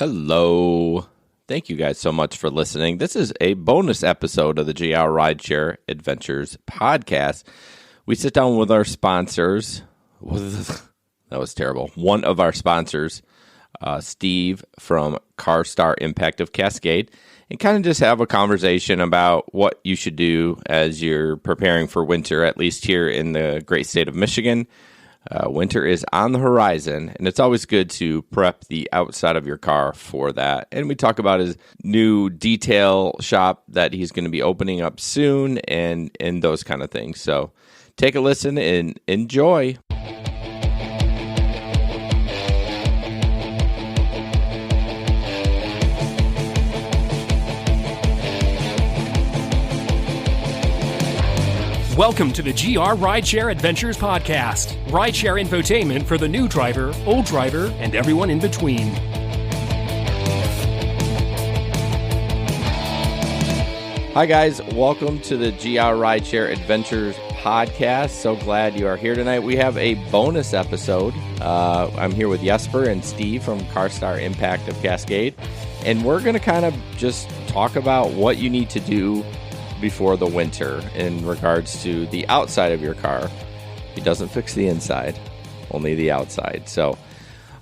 Hello. Thank you guys so much for listening. This is a bonus episode of the GR Rideshare Adventures podcast. We sit down with our sponsors. That was terrible. One of our sponsors, Steve from CarStar Impact of Cascade, and kind of just have a conversation about what you should do as you're preparing for winter, at least here in the great state of Michigan. Winter is on the horizon, and it's always good to prep the outside of your car for that. And we talk about his new detail shop that he's going to be opening up soon and those kind of things. So take a listen and enjoy. Welcome to the GR Rideshare Adventures podcast. Rideshare infotainment for the new driver, old driver, and everyone in between. Hi guys, welcome to the GR Rideshare Adventures podcast. So glad you are here tonight. We have a bonus episode. I'm here with Jesper and Steve from CarStar Impact of Cascade, and we're going to kind of just talk about what you need to do before the winter in regards to the outside of your car. He doesn't fix the inside, only the outside. So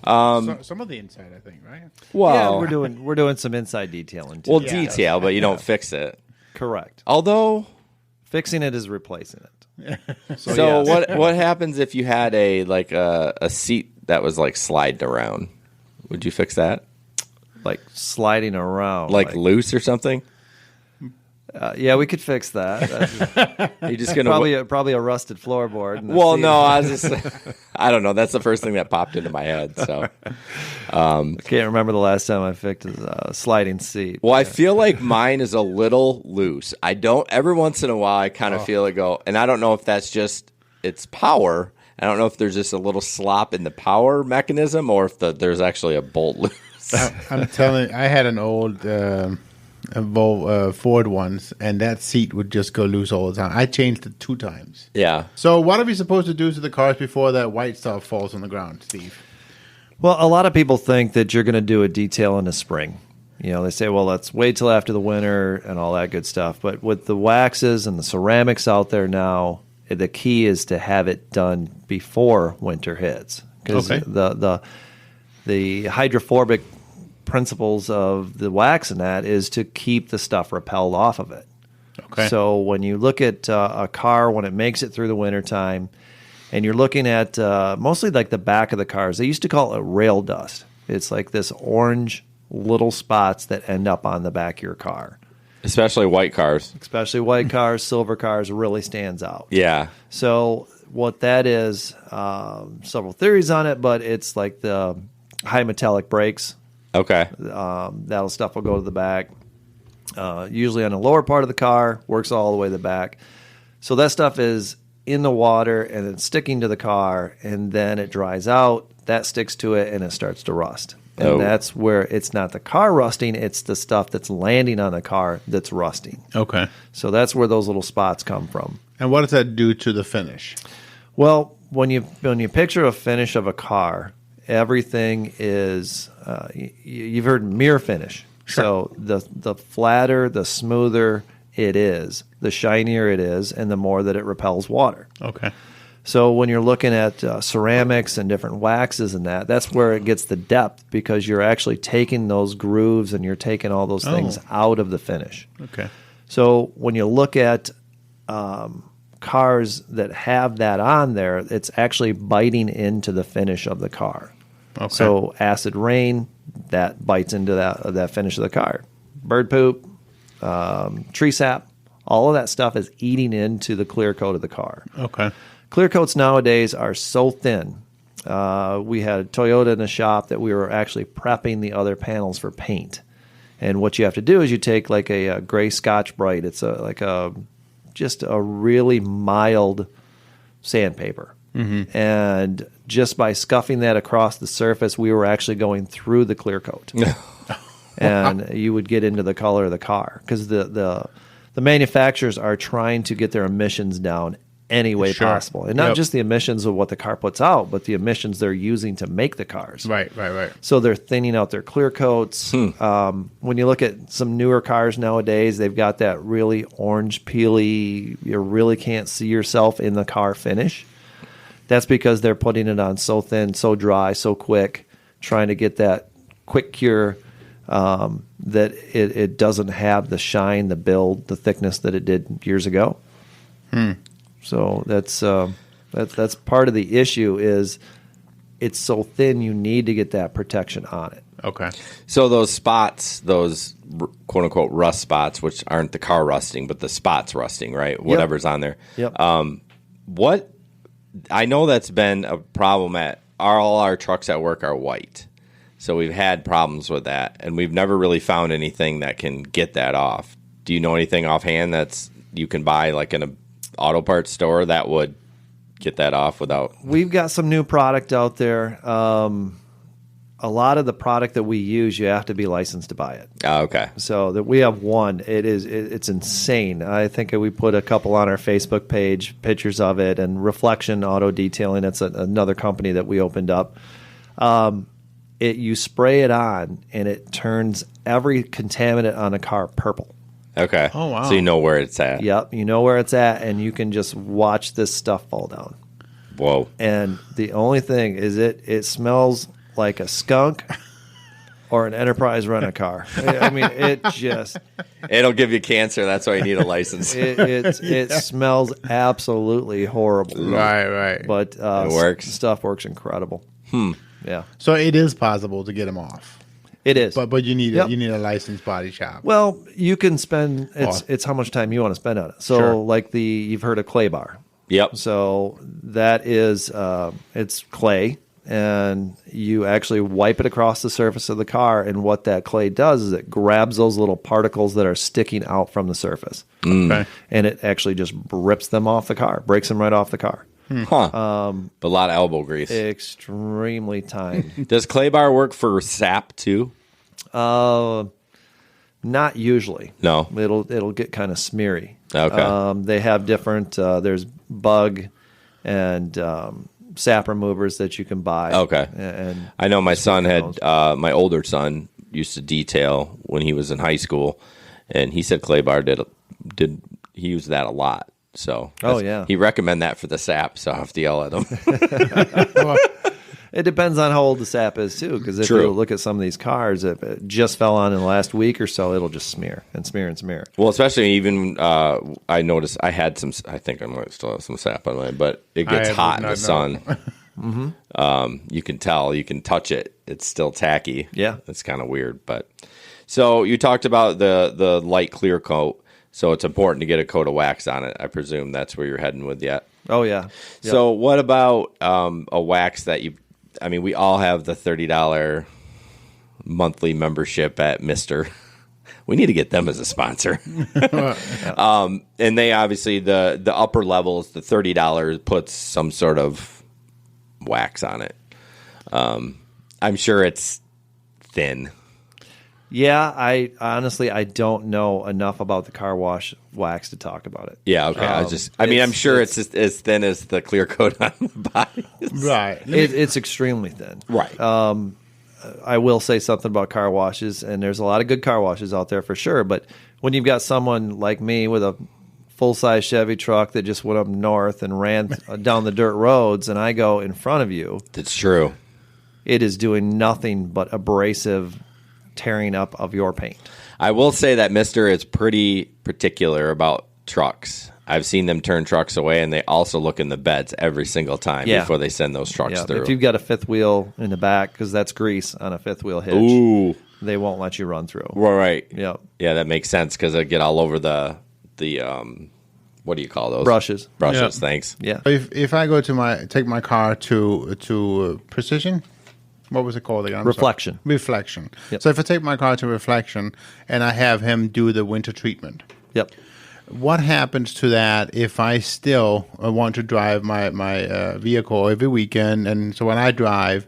some of the inside, I think, right? Well, yeah, we're doing some inside detailing too. Well, detail, but you don't fix it. Correct. Although fixing it is replacing it. So what happens if you had a seat that was like sliding around? Would you fix that? Like sliding around, like loose or something? Yeah, we could fix that. You're just gonna probably a rusted floorboard. Well, no, I don't know. That's the first thing that popped into my head. So I can't remember the last time I fixed a sliding seat. Well, I feel like mine is a little loose. I don't. Every once in a while, I kind of feel it go, and I don't know if that's just its power. I don't know if there's just a little slop in the power mechanism, or if there's actually a bolt loose. I'm telling you, I had an old Ford once, and that seat would just go loose all the time. I changed it 2 times. Yeah. So what are we supposed to do to the cars before that white stuff falls on the ground, Steve? Well, a lot of people think that you're going to do a detail in the spring. You know, they say, well, let's wait till after the winter and all that good stuff. But with the waxes and the ceramics out there now, the key is to have it done before winter hits. Because the hydrophobic principles of the wax and that is to keep the stuff repelled off of it. Okay. So when you look at a car when it makes it through the wintertime, and you're looking at mostly like the back of the cars, they used to call it rail dust. It's like this orange little spots that end up on the back of your car. Especially white cars. Especially white cars, silver cars really stands out. Yeah. So what that is, several theories on it, but it's like the high metallic brakes. Okay. That stuff will go to the back, usually on the lower part of the car, works all the way to the back. So that stuff is in the water and it's sticking to the car, and then it dries out, that sticks to it, and it starts to rust. And that's where it's not the car rusting, it's the stuff that's landing on the car that's rusting. Okay. So that's where those little spots come from. And what does that do to the finish? Well, when you picture a finish of a car, everything is you've heard mirror finish. Sure. So the flatter, the smoother it is, the shinier it is, and the more that it repels water. Okay. So when you're looking at ceramics and different waxes and that's where it gets the depth, because you're actually taking those grooves and you're taking all those things out of the finish. Okay. So when you look at cars that have that on there, it's actually biting into the finish of the car. Okay. So acid rain, that bites into that finish of the car. Bird poop, tree sap, all of that stuff is eating into the clear coat of the car. Okay. Clear coats nowadays are so thin. We had a Toyota in the shop that we were actually prepping the other panels for paint. And what you have to do is you take like a gray Scotch Brite. It's just a really mild sandpaper. Mm-hmm. And just by scuffing that across the surface, we were actually going through the clear coat. And you would get into the color of the car, because the manufacturers are trying to get their emissions down any way Sure. possible. And not Yep. just the emissions of what the car puts out, but the emissions they're using to make the cars. Right. So they're thinning out their clear coats. When you look at some newer cars nowadays, they've got that really orange peely, you really can't see yourself in the car finish. That's because they're putting it on so thin, so dry, so quick, trying to get that quick cure that it doesn't have the shine, the build, the thickness that it did years ago. So that's part of the issue is it's so thin you need to get that protection on it. Okay. So those spots, those quote unquote rust spots, which aren't the car rusting, but the spots rusting, right? Whatever's on there. Yep. What I know that's been a problem at all our trucks at work are white. So we've had problems with that, and we've never really found anything that can get that off. Do you know anything offhand that's you can buy like in a auto parts store that would get that off without? We've got some new product out there. A lot of the product that we use, you have to be licensed to buy it. Oh, okay. So that we have one. It's insane. I think we put a couple on our Facebook page, pictures of it, and Reflection Auto Detailing. It's another company that we opened up. You spray it on, and it turns every contaminant on a car purple. Okay. Oh, wow. So you know where it's at. Yep, you know where it's at, and you can just watch this stuff fall down. Whoa. And the only thing is it smells like a skunk or an Enterprise rent-a-car. I mean, It'll give you cancer. That's why you need a license. it smells absolutely horrible. Right. But It works. Stuff works incredible. Yeah, So it is possible to get them off, it is. but you need Yep. you need a licensed body shop. Well, you can spend Awesome. it's how much time you want to spend on it. So, Sure. like you've heard of clay bar. Yep. So that is it's clay, and you actually wipe it across the surface of the car, and what that clay does is it grabs those little particles that are sticking out from the surface, Okay. and it actually just rips them off the car, breaks them right off the car. Huh. But a lot of elbow grease. Extremely timed. Does clay bar work for sap too? Not usually. No. It'll get kind of smeary. Okay. They have different. There's bug and sap removers that you can buy. Okay. And I know my son those. had my older son used to detail when he was in high school, and he said clay bar did he used that a lot. So yeah. he recommend that for the sap. So I have to yell at him. it depends on how old the sap is too. Because if True. you look at some of these cars, if it just fell on in the last week or so, it'll just smear and smear and smear. Well, especially even I noticed I had some. I think I might still have some sap on mine, but it gets I hot did in the not sun. Mm-hmm. You can tell. You can touch it. It's still tacky. Yeah. It's kind of weird. But so you talked about the light clear coat. So it's important to get a coat of wax on it. I presume that's where you're heading with that. Oh yeah. Yep. So what about a wax that you? I mean, we all have the $30 monthly membership at Mister. We need to get them as a sponsor. And they obviously the upper levels, the $30 puts some sort of wax on it. I'm sure it's thin. Yeah, I honestly don't know enough about the car wash wax to talk about it. Yeah, okay. I'm sure it's just as thin as the clear coat on the body. Right. It's extremely thin. Right. I will say something about car washes, and there's a lot of good car washes out there for sure. But when you've got someone like me with a full-size Chevy truck that just went up north and ran down the dirt roads, and I go in front of you, That's true. it is doing nothing but abrasive tearing up of your paint. I will say that Mister is pretty particular about trucks. I've seen them turn trucks away, and they also look in the beds every single time before they send those trucks Yeah, through. if you've got a fifth wheel in the back, because that's grease on a fifth wheel hitch, Ooh, they won't let you run through. right. Yep. Yeah, that makes sense because they get all over the what do you call those? Brushes. Yeah. Thanks. Yeah. If I go to take my car to Precision, what was it called again? I'm sorry. Reflection. Reflection. Yep. So if I take my car to Reflection and I have him do the winter treatment, Yep. what happens to that if I still want to drive my vehicle every weekend? And so when I drive,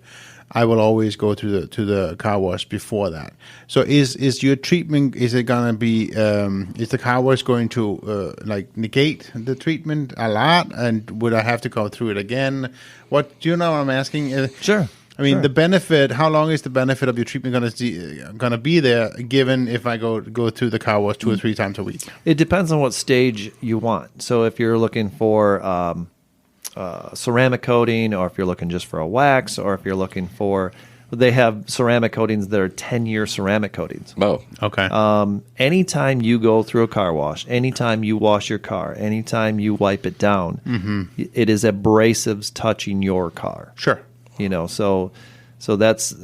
I will always go to the car wash before that. So is your treatment, is it gonna be is the car wash going to like negate the treatment a lot, and would I have to go through it again? What do you know what I'm asking? Sure. I mean, Sure. the benefit. How long is the benefit of your treatment gonna be there? Given if I go through the car wash 2 or 3 times a week. It depends on what stage you want. So if you're looking for ceramic coating, or if you're looking just for a wax, or if you're looking for, they have ceramic coatings that are 10-year ceramic coatings. Oh, Okay. Anytime you go through a car wash, anytime you wash your car, anytime you wipe it down, it is abrasives touching your car. Sure. You know, so that's,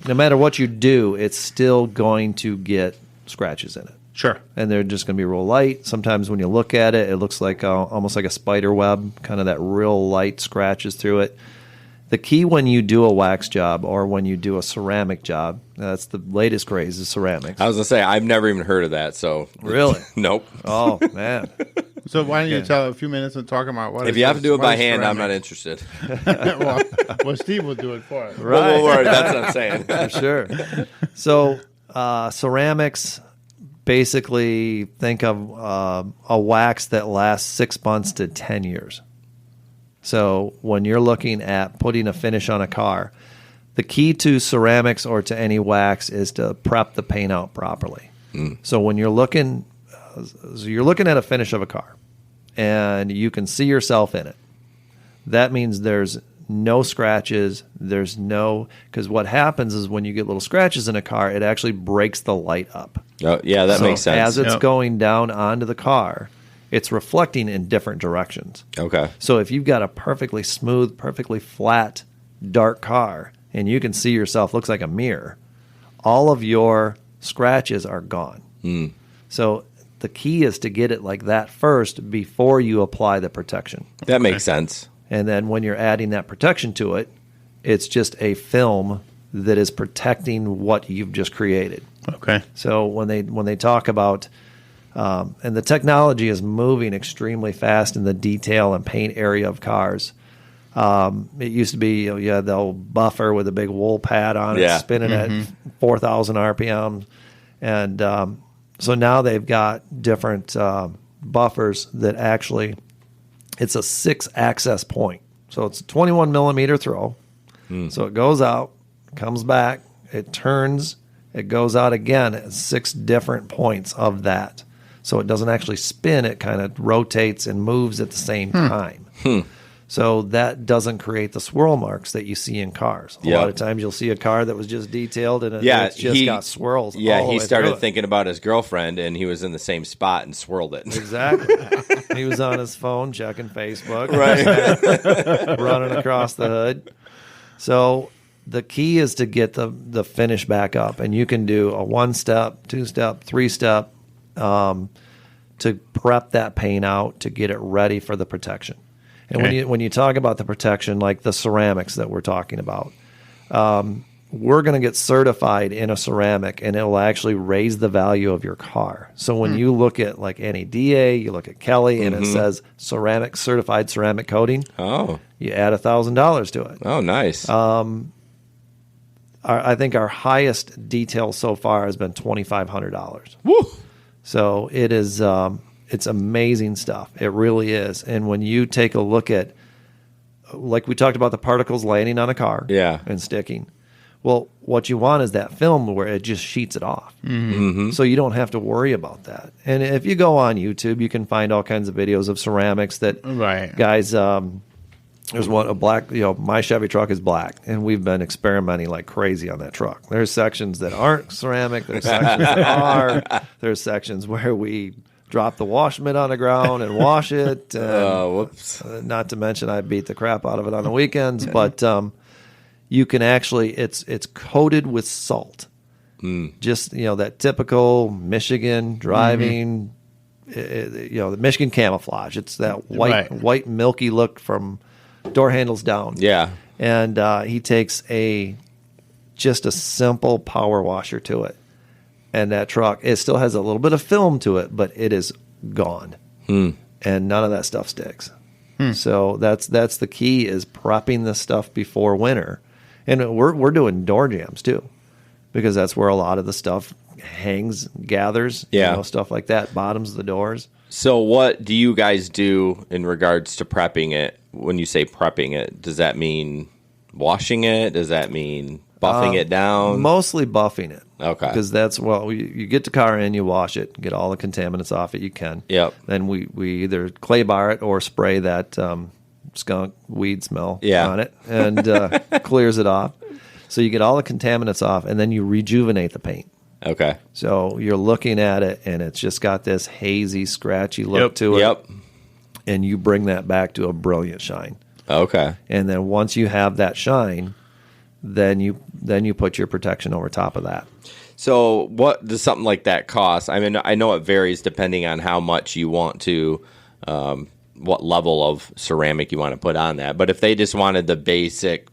no matter what you do, it's still going to get scratches in it. Sure. And they're just going to be real light. Sometimes when you look at it, it looks like almost like a spider web, kind of that real light scratches through it. The key when you do a wax job or when you do a ceramic job, that's the latest craze is ceramics. I was gonna say I've never even heard of that. So Really? nope. Oh, man. So why don't you tell a few minutes and talk about what? If you have to do it by hand, I'm not interested. well, Steve will do it for us. Right. Well, that's what I'm saying. For sure. So ceramics, basically think of a wax that lasts 6 months to 10 years. So when you're looking at putting a finish on a car, the key to ceramics or to any wax is to prep the paint out properly. So when you're looking at a finish of a car and you can see yourself in it, that means there's no scratches. Because what happens is when you get little scratches in a car, it actually breaks the light up. Oh, yeah, that makes sense. As it's Yep. going down onto the car, it's reflecting in different directions. Okay. So if you've got a perfectly smooth, perfectly flat, dark car, and you can see yourself, looks like a mirror, all of your scratches are gone. So the key is to get it like that first before you apply the protection. That makes sense. And then when you're adding that protection to it, it's just a film that is protecting what you've just created. Okay. So when they talk about, and the technology is moving extremely fast in the detail and paint area of cars. It used to be, you had the old buffer with a big wool pad on it, Yeah. spinning at 4,000 RPM. And so now they've got different buffers that actually, it's a 6-access point. So it's a 21 millimeter throw. So it goes out, comes back, it turns, it goes out again at 6 different points of that. So it doesn't actually spin, it kind of rotates and moves at the same time. So that doesn't create the swirl marks that you see in cars. A lot of times you'll see a car that was just detailed and it's just got swirls. Yeah, all the he way started through it. thinking about his girlfriend, and he was in the same spot and swirled it. Exactly. He was on his phone checking Facebook, Right. running across the hood. So the key is to get the finish back up, and you can do a 1-step, 2-step, 3-step to prep that paint out to get it ready for the protection. And when you talk about the protection, like the ceramics that we're talking about, we're going to get certified in a ceramic, and it will actually raise the value of your car. So when you look at like NADA, you look at Kelly, and it says certified ceramic coating, Oh. you add $1,000 to it. Oh, nice. I think our highest detail so far has been $2,500. Woo. So it is, it's amazing stuff. It really is. And when you take a look at, like we talked about the particles landing on a car and sticking. Well, what you want is that film where it just sheets it off. So you don't have to worry about that. And if you go on YouTube, you can find all kinds of videos of ceramics that guys, there's one, a black, my Chevy truck is black, and we've been experimenting like crazy on that truck. There's sections that aren't ceramic. There's sections that are. There's sections where we drop the wash mitt on the ground and wash it. And, whoops. Not to mention I beat the crap out of it on the weekends. But you can actually, it's coated with salt. Just, that typical Michigan driving, the Michigan camouflage. It's that white milky look from door handles down. Yeah. And he takes just a simple power washer to it. And that truck, it still has a little bit of film to it, but it is gone. And none of that stuff sticks. So that's the key, is prepping the stuff before winter. And we're doing door jams too, because that's where a lot of the stuff hangs, gathers, stuff like that, bottoms of the doors. So what do you guys do in regards to prepping it? When you say prepping it, does that mean washing it? Does that mean buffing it down? Mostly buffing it. Okay. Because that's, you get the car in, you wash it, get all the contaminants off it you can. Yep. Then we either clay bar it or spray that skunk weed smell on it, and clears it off. So you get all the contaminants off, and then you rejuvenate the paint. Okay. So you're looking at it, and it's just got this hazy, scratchy look to it. Yep. And you bring that back to a brilliant shine. Okay. And then once you have that shine, then you put your protection over top of that. So what does something like that cost? I mean, I know it varies depending on how much you want to, what level of ceramic you want to put on that. But if they just wanted the basic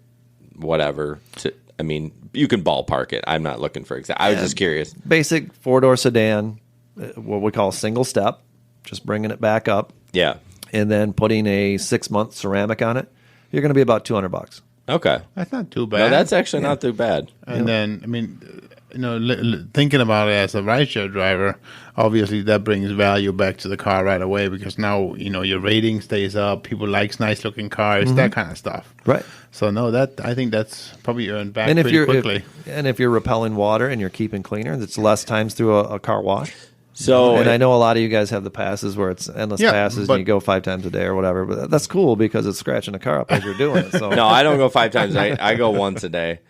whatever, you can ballpark it. I'm not looking for exact. I was just curious. Basic 4-door sedan, what we call single step, just bringing it back up. Yeah. And then putting a 6-month ceramic on it, you're going to be about $200. Okay. That's not too bad. No, that's actually not too bad. And then, thinking about it as a rideshare driver, obviously that brings value back to the car right away, because now, your rating stays up, people like nice looking cars, that kind of stuff. Right. So I think that's probably earned back And pretty quickly. If you're repelling water and you're keeping cleaner, it's less times through a car wash. So, and I know a lot of you guys have the passes where it's endless passes and you go 5 times a day or whatever, but that's cool because it's scratching the car up as you're doing it. So. No, I don't go 5 times. I go once a day.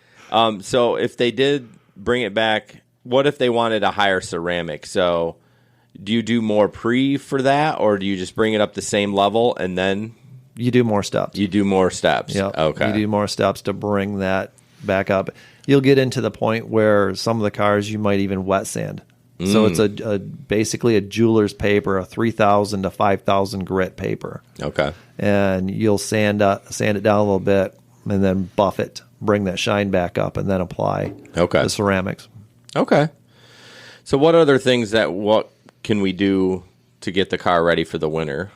So if they did bring it back, what if they wanted a higher ceramic? So do you do more pre for that, or do you just bring it up the same level and then you do more steps? You do more steps. Yep. Okay. You do more steps to bring that back up. You'll get into the point where some of the cars you might even wet sand. So it's basically a jeweler's paper, a 3,000 to 5,000 grit paper. Okay. And you'll sand it down a little bit and then buff it, bring that shine back up, and then apply the ceramics. Okay. So what other things what can we do to get the car ready for the winter?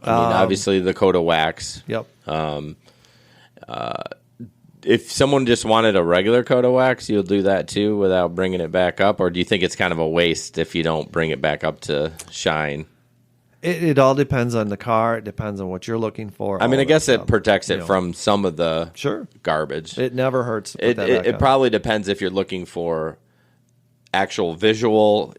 I mean, obviously the coat of wax. Yep. If someone just wanted a regular coat of wax, you'll do that too without bringing it back up? Or do you think it's kind of a waste if you don't bring it back up to shine? It all depends on the car. It depends on what you're looking for. I mean, I guess it protects it from some of the garbage. It never hurts to put that back It on. probably depends if you're looking for actual visual,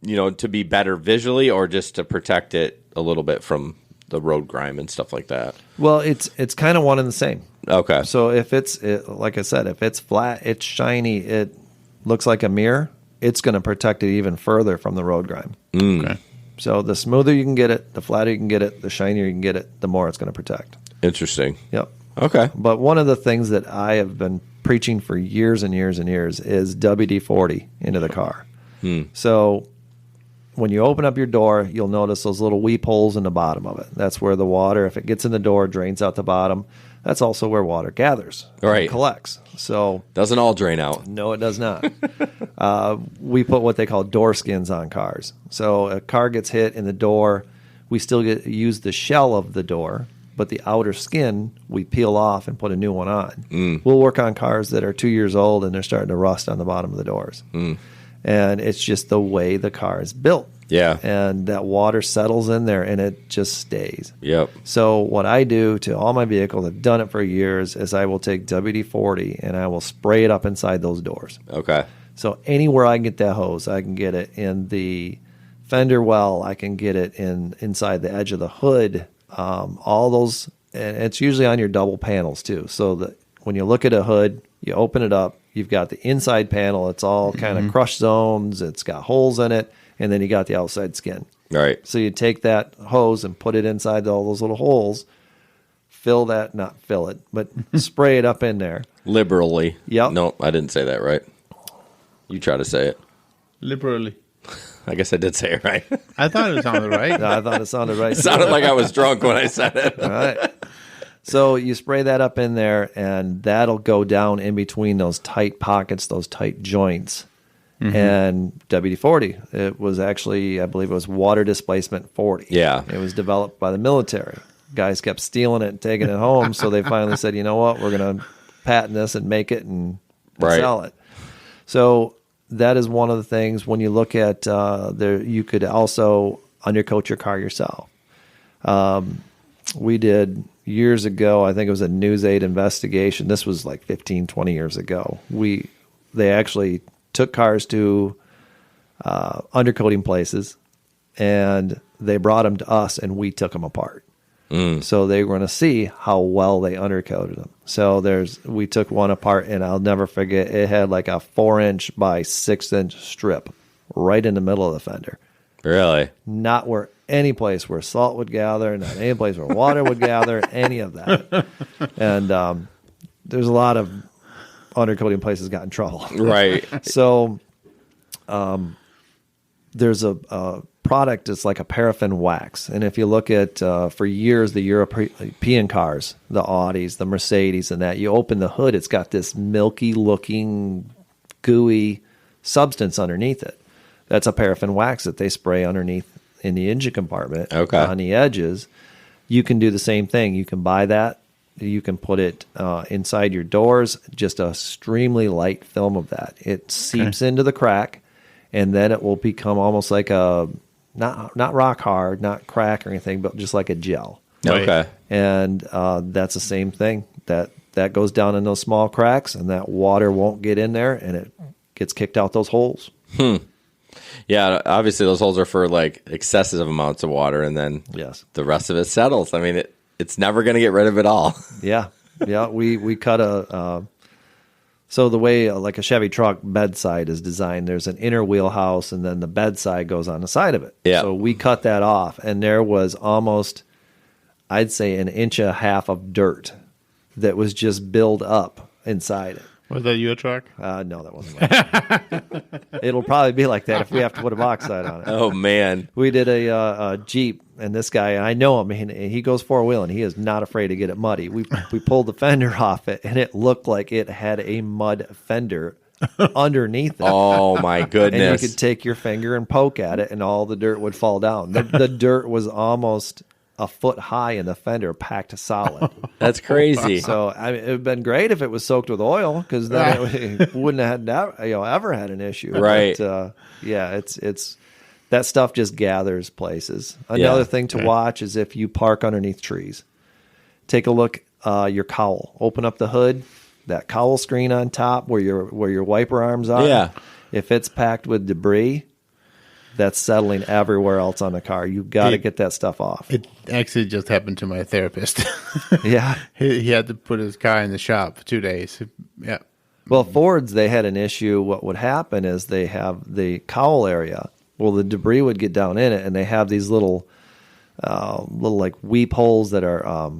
to be better visually, or just to protect it a little bit from the road grime and stuff like that. Well, it's kind of one and the same. Okay. So if like I said, if it's flat, it's shiny, it looks like a mirror, it's going to protect it even further from the road grime. Okay. So the smoother you can get it, the flatter you can get it, the shinier you can get it, the more it's going to protect. Interesting. Yep. Okay. But one of the things that I have been preaching for years and years and years is WD-40 into the car. So when you open up your door, you'll notice those little weep holes in the bottom of it. That's where the water, if it gets in the door, drains out the bottom. That's also where water gathers, right? Collects. So doesn't all drain out. No, it does not. We put what they call door skins on cars. So a car gets hit in the door, we still use the shell of the door, but the outer skin we peel off and put a new one on. We'll work on cars that are 2 years old and they're starting to rust on the bottom of the doors. And it's just the way the car is built. Yeah. And that water settles in there and it just stays. Yep. So what I do to all my vehicles, I've done it for years, is I will take WD-40 and I will spray it up inside those doors. Okay. So anywhere I can get that hose, I can get it in the fender well, I can get it inside the edge of the hood, all those, and it's usually on your double panels too. So that when you look at a hood, you open it up, you've got the inside panel, it's all kind of crushed zones, it's got holes in it, and then you got the outside skin. Right. So you take that hose and put it inside all those little holes, not fill it, but spray it up in there. Liberally. Yep. No, I didn't say that right. You try to say it. Liberally. I guess I did say it right. I thought it sounded right. No, I thought it sounded right. It sounded like I was drunk when I said it. All right. So you spray that up in there, and that'll go down in between those tight pockets, those tight joints. And WD-40, it was actually, I believe it was water displacement 40. Yeah. It was developed by the military. Guys kept stealing it and taking it home, so they finally said, you know what, we're going to patent this and make it and Right. sell it. So that is one of the things when you look at there, you could also undercoat your car yourself. We did years ago, I think it was a News 8 investigation. This was like 15, 20 years ago. They actually took cars to undercoating places, and they brought them to us, and we took them apart. So they were going to see how well they undercoated them. So we took one apart, and I'll never forget, it had like a 4-inch by 6-inch strip right in the middle of the fender. Really? Not where any place where salt would gather, not any place where water would gather, any of that. And there's a lot of undercoating places got in trouble. Right. So there's a product that's like a paraffin wax. And if you look at, for years, the European cars, the Audis, the Mercedes, and that, you open the hood, it's got this milky-looking, gooey substance underneath it. That's a paraffin wax that they spray underneath in the engine compartment on the edges. You can do the same thing. You can buy that. You can put it inside your doors, just a extremely light film of that. It seeps into the crack, and then it will become almost like a, not rock hard, not crack or anything, but just like a gel. Okay. And that's the same thing. That goes down in those small cracks, and that water won't get in there, and it gets kicked out those holes. Yeah, obviously those holes are for like excessive amounts of water, and then the rest of it settles. I mean, it's never going to get rid of it all. Yeah. We cut so the way like a Chevy truck bedside is designed, there's an inner wheelhouse, and then the bedside goes on the side of it. Yeah. So we cut that off, and there was almost, I'd say, 1.5 inches of dirt that was just built up inside it. Was that your truck? No, that wasn't mine. It'll probably be like that if we have to put a box side on it. Oh, man. We did a Jeep, and this guy, I know him, he goes four-wheeling. He is not afraid to get it muddy. We pulled the fender off it, and it looked like it had a mud fender underneath it. Oh, my goodness. And you could take your finger and poke at it, and all the dirt would fall down. The dirt was almost a foot high in the fender, packed solid. That's crazy. So it would have been great if it was soaked with oil, because then it wouldn't have ever had an issue. Right. But, it's that stuff just gathers places. Another thing to watch is if you park underneath trees. Take a look your cowl. Open up the hood. That cowl screen on top where your wiper arms are. Yeah. If it's packed with debris, that's settling everywhere else on the car. You've got to get that stuff off. It actually just happened to my therapist. Yeah. He had to put his car in the shop for 2 days. Yeah. Well, Fords, they had an issue. What would happen is they have the cowl area. Well, the debris would get down in it, and they have these little like weep holes that are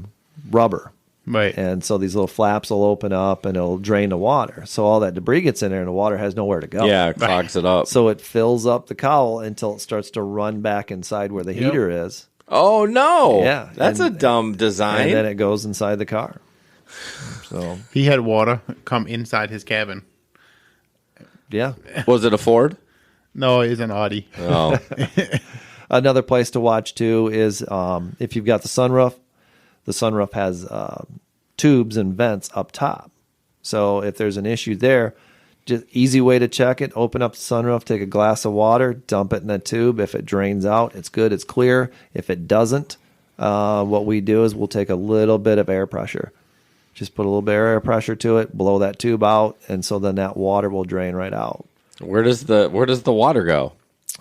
rubber. Right. And so these little flaps will open up, and it'll drain the water. So all that debris gets in there, and the water has nowhere to go. Yeah, it clogs it up. So it fills up the cowl until it starts to run back inside where the heater is. Oh, no. Yeah. That's a dumb design. And then it goes inside the car. So He had water come inside his cabin. yeah. Was it a Ford? No, it's an Audi. Oh. Another place to watch, too, is if you've got the sunroof has tubes and vents up top. So if there's an issue there, just easy way to check it, open up the sunroof, take a glass of water, dump it in the tube. If it drains out, it's good, it's clear. If it doesn't, what we do is we'll take a little bit of air pressure. Just put a little bit of air pressure to it, blow that tube out, and so then that water will drain right out. Where does the water go?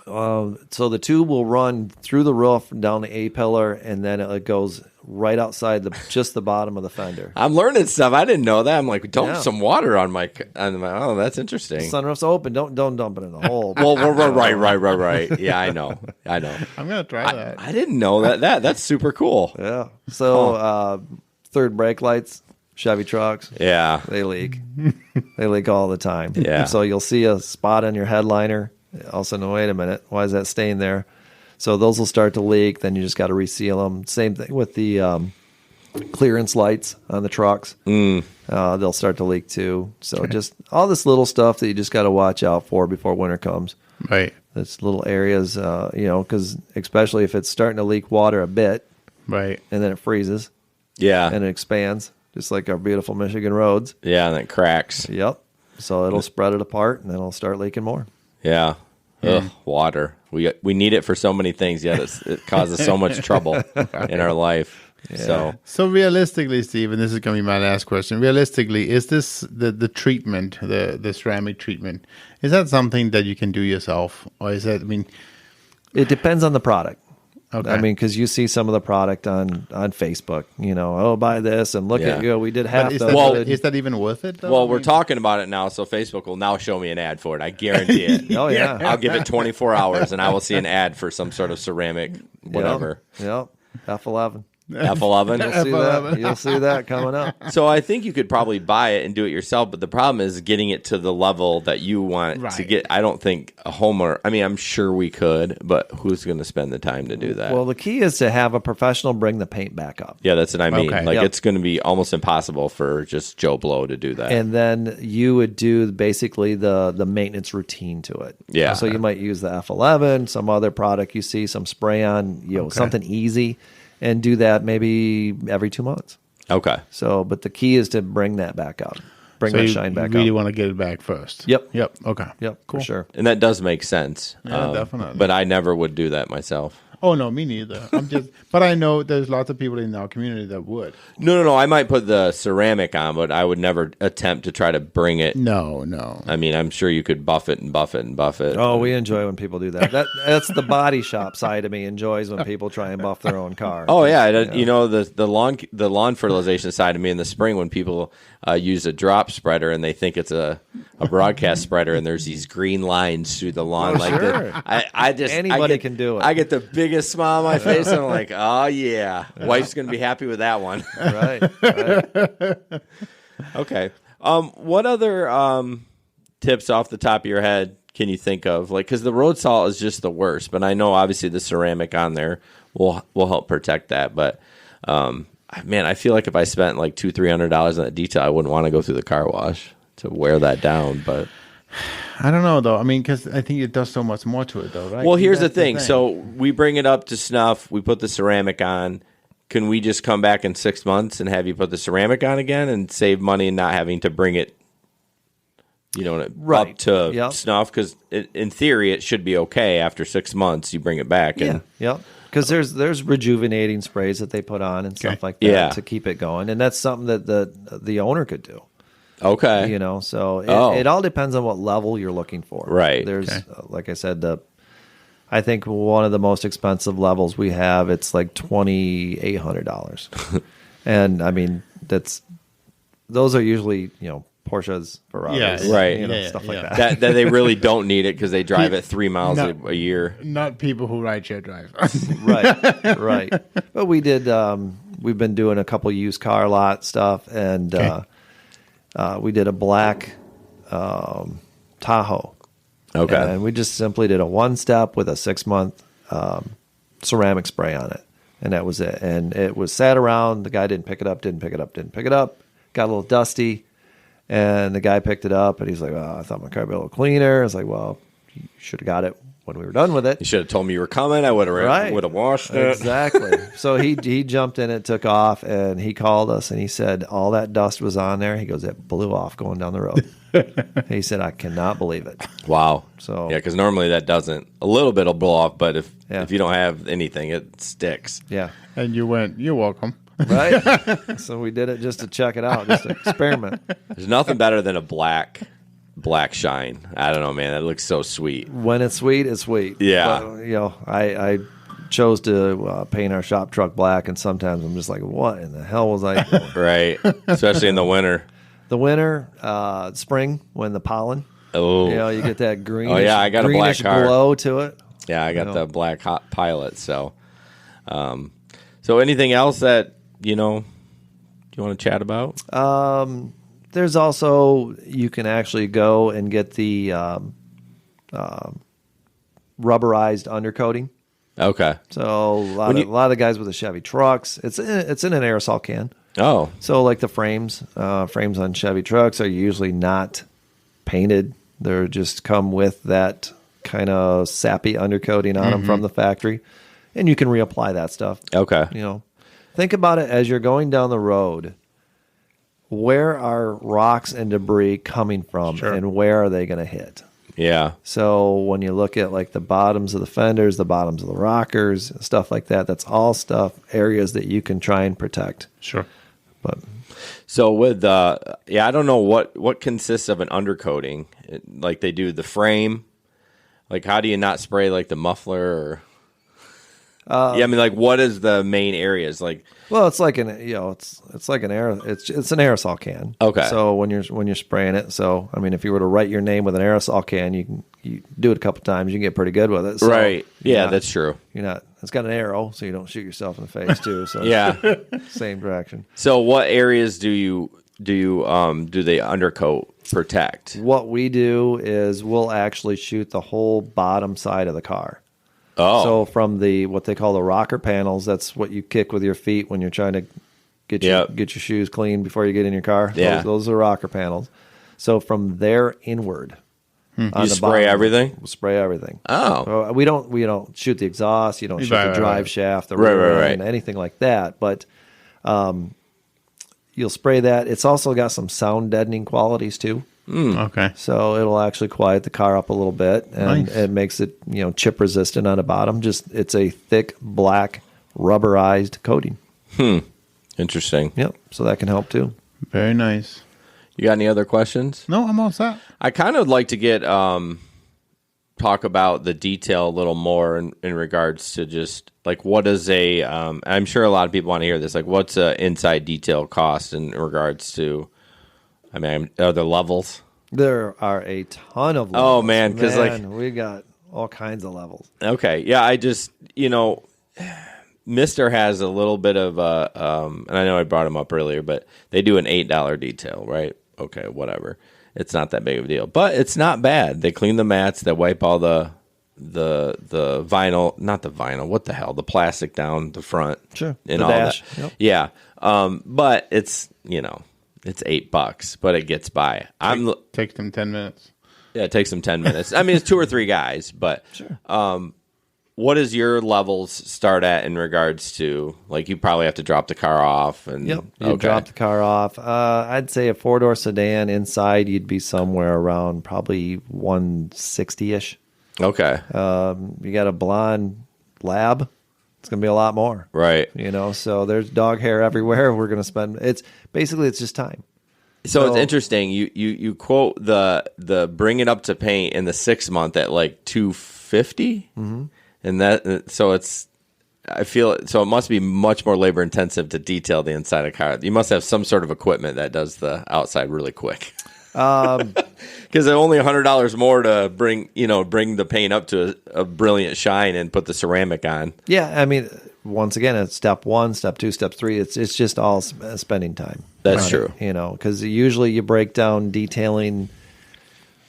So the tube will run through the roof, down the A-pillar, and then it goes right outside just the bottom of the fender. I'm learning stuff. I didn't know that. I'm like, dump Yeah. some water on my. Oh, that's interesting. Sunroof's open. Don't dump it in the hole. Well, right. Yeah, I know. I'm going to try that. I didn't know that. That's super cool. Yeah. So third brake lights, Chevy trucks, Yeah. they leak. They leak all the time. Yeah. So you'll see a spot on your headliner. Also, no, wait a minute. Why is that stain there? So those will start to leak. Then you just got to reseal them. Same thing with the clearance lights on the trucks. They'll start to leak too. So just all this little stuff that you just got to watch out for before winter comes. Right. It's little areas, because especially if it's starting to leak water a bit Right. and then it freezes Yeah. and it expands. just like our beautiful Michigan roads. Yeah, and it cracks. Yep. So it'll spread it apart, and then it'll start leaking more. Yeah. Ugh, water. We need it for so many things, yet it causes so much trouble in our life. Yeah. So realistically, Steve, and this is going to be my last question. Realistically, is this the treatment, the ceramic treatment? Is that something that you can do yourself, or is that? I mean, it depends on the product. Okay. I mean, because you see some of the product on Facebook, buy this and look at we did half is the. Is that even worth it? Though? Well, we're talking about it now, so Facebook will now show me an ad for it. I guarantee it. Oh yeah, I'll give it 24 hours, and I will see an ad for some sort of ceramic, whatever. Yep. F11. F11. You'll see that coming up. So I think you could probably buy it and do it yourself, but the problem is getting it to the level that you want to get. I don't think a homeowner. I mean, I'm sure we could, but who's going to spend the time to do that? Well, the key is to have a professional bring the paint back up. Yeah, that's what I mean. Okay. It's going to be almost impossible for just Joe Blow to do that. And then you would do basically the maintenance routine to it. Yeah. So you might use the F11, some other product you see, some spray on, something easy, and do that maybe every 2 months. Okay. So, but the key is to bring that back up. Bring the shine back up. You really want to get it back first. Yep. Okay. Yep. Cool. For sure. And that does make sense. Yeah, definitely. But I never would do that myself. Oh no, me neither. But I know there's lots of people in our community that would. No. I might put the ceramic on, but I would never attempt to try to bring it. No. I mean, I'm sure you could buff it and buff it and buff it. Oh, we enjoy when people do that. That's the body shop side of me enjoys when people try and buff their own car. Oh yeah, the lawn fertilization side of me in the spring when people use a drop spreader and they think it's a broadcast spreader and there's these green lines through the lawn sure. Anybody can do it. I get the biggest smile on my face and I'm like, oh yeah, wife's gonna be happy with that one. Right. Okay. What other tips off the top of your head can you think of? Like, because the road salt is just the worst, but I know obviously the ceramic on there will help protect that. But man, I feel like if I spent like $200-300 on that detail, I wouldn't want to go through the car wash to wear that down. But I don't know though. I mean, because I think it does so much more to it though, right? well, here's the thing. So we bring it up to snuff. We put the ceramic on. Can we just come back in 6 months and have you put the ceramic on again and save money and not having to bring it, up to snuff? Because in theory, it should be okay after 6 months. You bring it back. And, Because there's rejuvenating sprays that they put on and stuff like that to keep it going, and that's something that the owner could do. Okay. So it all depends on what level you're looking for. Right. There's like I said, I think one of the most expensive levels we have, it's like $2,800. And I mean, those are usually, Porsches, Ferraris, right. Stuff like that. That they really don't need it because they drive it 3 miles a year. Not people who ride share drive. Right. But we did, we've been doing a couple used car lot stuff, and we did a black Tahoe. Okay. And we just simply did a 1-step with a 6-month ceramic spray on it. And that was it. And it was sat around. The guy didn't pick it up. Got a little dusty. And the guy picked it up, and he's like, I thought my car would be a little cleaner. I was like, well, you should have got it when we were done with it. You should have told me you were coming. I would have washed it. Exactly. So he jumped in it, took off, and he called us, and he said all that dust was on there. He goes, it blew off going down the road. He said, I cannot believe it. Wow. So yeah, because normally that doesn't. A little bit will blow off, but if you don't have anything, it sticks. Yeah. And you went, you're welcome. Right. So we did it just to check it out, just to experiment. There's nothing better than a black shine. I don't know, man. That looks so sweet. When it's sweet, it's sweet. Yeah. But, I chose to paint our shop truck black, and sometimes I'm just like, what in the hell was I doing? Right. Especially in the winter. The winter, spring, when the pollen. Oh. You get that greenish, I got a black car. glow to it. Yeah, I got the black hot pilot. So, so anything else that, you want to chat about? There's also, you can actually go and get the rubberized undercoating. Okay. So a lot of the guys with the Chevy trucks, it's in an aerosol can. Oh. So like the frames on Chevy trucks are usually not painted. They're just come with that kind of sappy undercoating on them from the factory, and you can reapply that stuff. Okay. Think about it as you're going down the road. where are rocks and debris coming from, and where are they going to hit? Yeah. So when you look at like the bottoms of the fenders, the bottoms of the rockers, stuff like that, that's all areas that you can try and protect. Sure. But So with I don't know what consists of an undercoating. Like they do the frame. Like how do you not spray like the muffler or I mean like what is the main areas like? Well, it's like it's like an it's an aerosol can. Okay. So when you're spraying it, so I mean if you were to write your name with an aerosol can, you do it a couple times, you can get pretty good with it. So right. Yeah, that's true. You're not. It's got an arrow, so you don't shoot yourself in the face too. So Yeah. same direction. So what areas do they undercoat protect? What we do is we'll actually shoot the whole bottom side of the car. Oh. So from what they call the rocker panels, that's what you kick with your feet when you're trying to get your shoes clean before you get in your car. Yeah. Those are rocker panels. So from there inward, you spray everything? We'll spray everything. Oh. So we don't shoot the exhaust. You don't shoot the drive shaft, the rear end, anything like that. But you'll spray that. It's also got some sound deadening qualities too. Okay. So it'll actually quiet the car up a little bit, and Nice. it makes it chip resistant on the bottom. It's a thick black rubberized coating. Interesting. Yep. So that can help too. Very nice. You got any other questions? No, I'm all set. I kind of like to get talk about the detail a little more in regards to just like what is I'm sure a lot of people want to hear this, like what's a inside detail cost in regards to, I mean, are there levels? There are a ton of levels. Oh man, because like we got all kinds of levels. Okay, yeah, I just Mister has a little bit of and I know I brought him up earlier, but they do an $8 detail, right? Okay, whatever. It's not that big of a deal, but it's not bad. They clean the mats, they wipe all the vinyl, not the vinyl, what the hell, the plastic down the front, Sure, and the all dash. that. Yep. Yeah, but it's it's $8, but it gets by. Takes them 10 minutes. Yeah, it takes them 10 minutes. I mean, it's 2 or 3 guys, but Sure. What does your levels start at in regards to, like, you probably have to drop the car off? And Yep. You drop the car off. I'd say a 4-door sedan inside, you'd be somewhere around probably 160-ish. Okay. You got a blonde lab, it's going to be a lot more. Right. So there's dog hair everywhere. We're going to spend, it's just time. So it's interesting. You quote the bring it up to paint in the 6 month at like $250, and I feel so it must be much more labor intensive to detail the inside of a car. You must have some sort of equipment that does the outside really quick. Because it's only $100 more to bring the paint up to a brilliant shine and put the ceramic on. Yeah, I mean, once again, it's step 1, step 2, step 3. It's just all spending time. That's true. Because usually you break down detailing.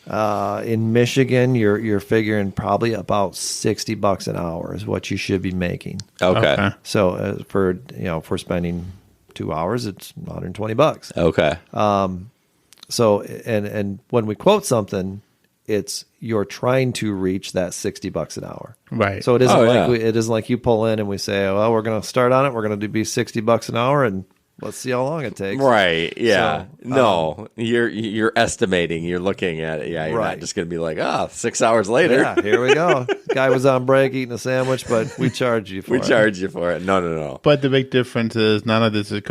In Michigan, you're figuring probably about $60 an hour is what you should be making. Okay. So for spending 2 hours, it's $120. Okay. So and when we quote something, it's you're trying to reach that $60 an hour. Right. So it isn't like you pull in and we say, well, we're going to start on it. We're going to be $60 an hour and let's see how long it takes. Right. Yeah. So, no, you're estimating. You're looking at it. Yeah. You're Right. not just going to be like, 6 hours later. Yeah, here we go. Guy was on break eating a sandwich, but we charge you for it. We charge you for it. No. But the big difference is none of this is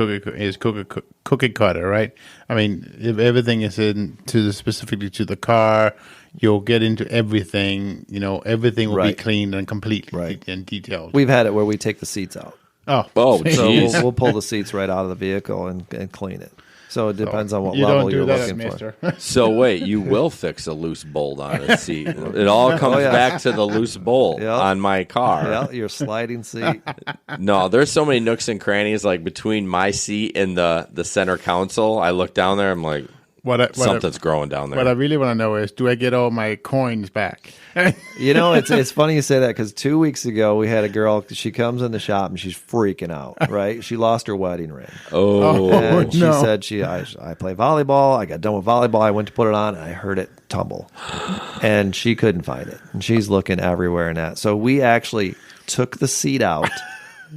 cookie cutter, right? I mean, if everything is specifically to the car, you'll get into everything. Everything will be Right. cleaned and complete Right. and detailed. We've had it where we take the seats out. Oh, So jeez. we'll pull the seats right out of the vehicle and clean it. So it depends on what you level don't do you're that, looking for. mister. So wait, you will fix a loose bolt on a seat. It all comes back to the loose bolt Yep. on my car. Yeah, your sliding seat. No, there's so many nooks and crannies like between my seat and the center console. I look down there, I'm like, something's growing down there. What I really want to know is, do I get all my coins back? It's funny you say that because 2 weeks ago we had a girl. She comes in the shop and she's freaking out. Right, she lost her wedding ring. And she said I play volleyball. I got done with volleyball. I went to put it on and I heard it tumble, and she couldn't find it. And she's looking everywhere in that. So we actually took the seat out,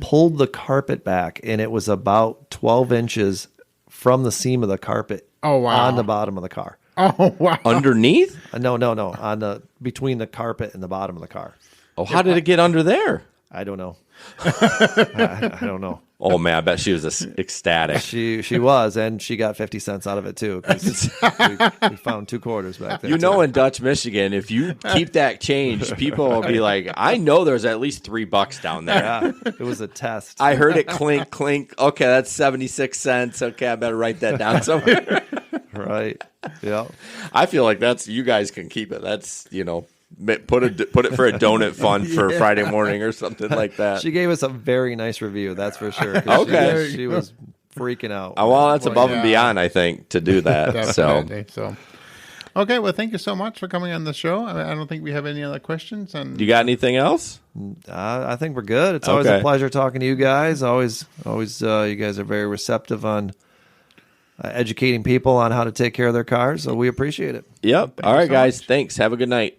pulled the carpet back, and it was about 12 inches from the seam of the carpet. Oh, wow. On the bottom of the car. Oh, wow. Underneath? No, on between the carpet and the bottom of the car. Oh, how did it get under there? I don't know. I don't know. Oh man, I bet she was ecstatic. She was, and she got 50 cents out of it too. 'Cause we found 2 quarters back there. You know, in Dutch Michigan, if you keep that change, people will be like, "I know there's at least $3 down there." Yeah, it was a test. I heard it clink, clink. Okay, that's 76 cents. Okay, I better write that down somewhere. Right. Yeah. I feel like that's you guys can keep it. That's put it for a donut fund for Friday morning or something like that. She gave us a very nice review, that's for sure. Okay. She was freaking out. Well, that's above and beyond, I think, to do that. So, okay. Well, thank you so much for coming on the show. I don't think we have any other questions. And You got anything else? I think we're good. It's always a pleasure talking to you guys. Always, you guys are very receptive on educating people on how to take care of their cars. So we appreciate it. Yep. All right, guys. Thanks. Have a good night.